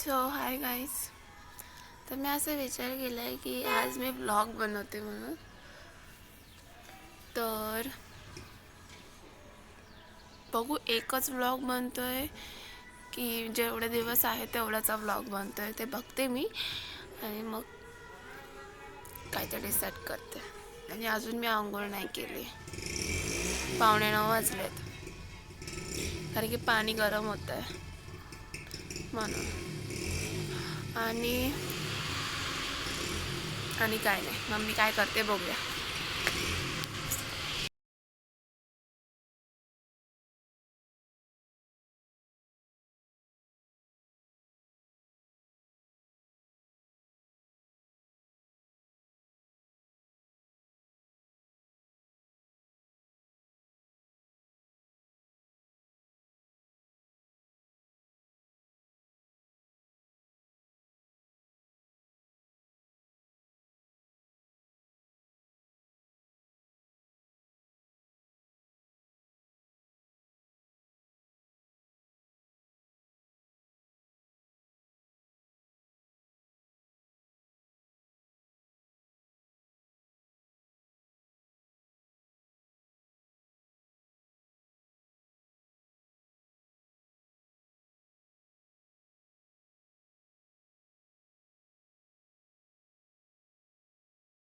So hi guys. तर मी असं विचार केला आहे की आज मी व्लॉग बनवते म्हणून. तर बघू एकच व्लॉग बनतो आहे की जेवढे दिवस आहे तेवढाचा व्लॉग बनतो आहे ते बघते मी आणि मग काय ते डिसाईड करते. आणि अजून मी आंघोळ नाही केली. 9:15 वाजलेत कारण की पाणी गरम होतं आहे म्हणून. आणि काय नाही, मम्मी काय करते बघूया.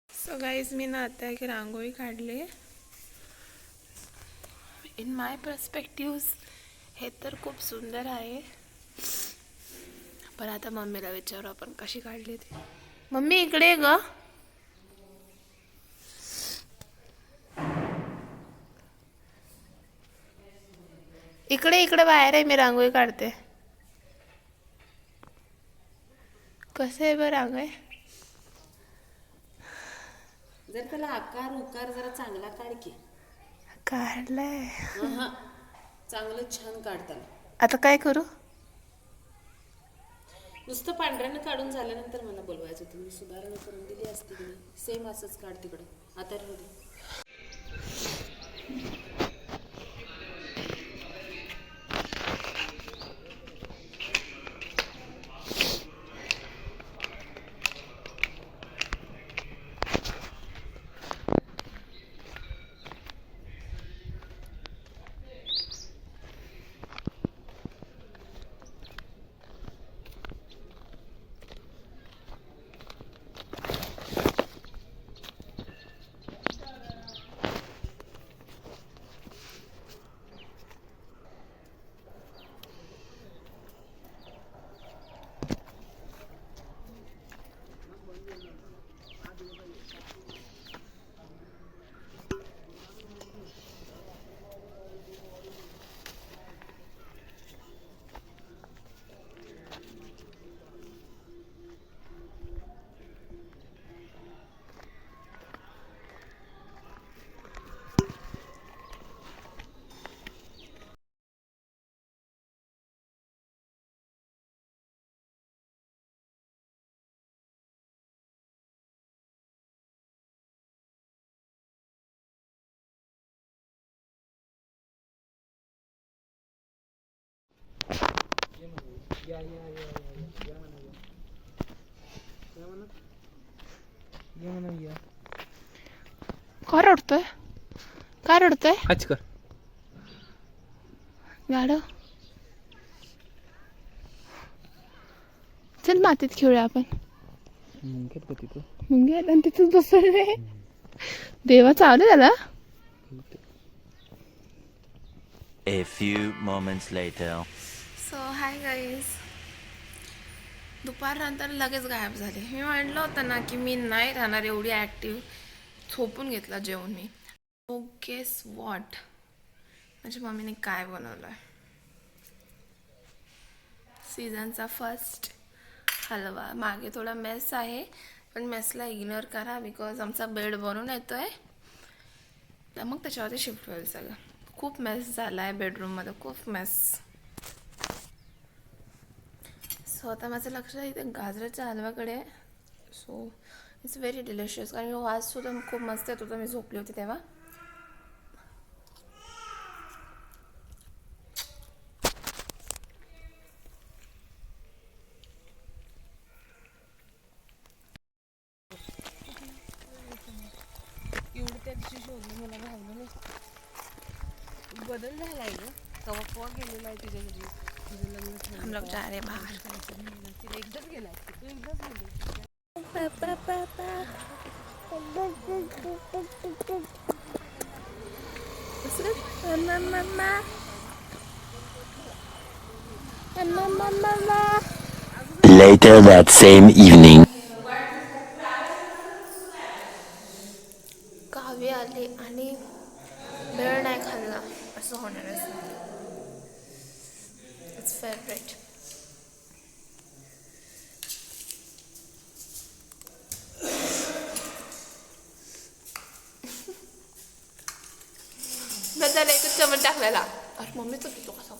सो गाईज मी ना आता एक रांगोळी काढली. इन माय पर्स्पेक्टिव्स हे तर खूप सुंदर आहे, पण आता मम्मीला विचारू आपण कशी काढली ती. मम्मी इकडे ये ग. इकडे इकडे बाहेर आहे, मी रांगोळी काढते. कसं आहे बरं रांगोळी? जर त्याला आकार उकार जरा चांगला काढ की. काढलाय. चांगलं छान काढ त्याला. आता काय करू? नुसतं पांढऱ्यानं काढून झाल्यानंतर मला बोलवायचं होतं, मी सुधारणा करून दिली असती की नाही. सेम असंच काढ तिकडं. आता राहू दे. का रडतोय? काय रडतोय? हच कर. गाडव. चल मातीत खेळूया आपण. मुंग्यात का तिथं? मुंगे आणि तिथंच बसले. देवा चावलं त्याला. A few moments later. So hi guys. दुपारनंतर लगेच गायब झाले. मी म्हटलं होतं ना की मी नाही राहणार एवढी ॲक्टिव्ह. झोपून घेतला जेवण मी. सो गेस वॉट, माझ्या मम्मीने काय बनवलं आहे? सीझनचा फर्स्ट हलवा. मागे थोडा मेस आहे, पण मेसला इग्नोर करा बिकॉज आमचा बेड बनून येतो आहे, तर मग त्याच्यावरती शिफ्ट होईल सगळं. खूप मेस झाला आहे बेडरूममध्ये, खूप मेस. सो आता माझं लक्ष इथे गाजराच्या हलव्याकडे आहे. So it's very delicious. कारण वाससुद्धा खूप मस्त येत होता, मी झोपली होती तेव्हा. बदल झालाय ग कवा कवा गेलेला आहे तुझ्या घरी तुझं लग्न झालं हम लोग जा रहे हैं बाहर. तिला एकदाच गेलाय तू एकदाच गेली Later that same evening. गावी आले आणि भेळ नाही खाल्ला असं होणारच इट्स फेवरेट. मी त्याला एकच चमच टाकलेला अरे मम्मीच किती कसा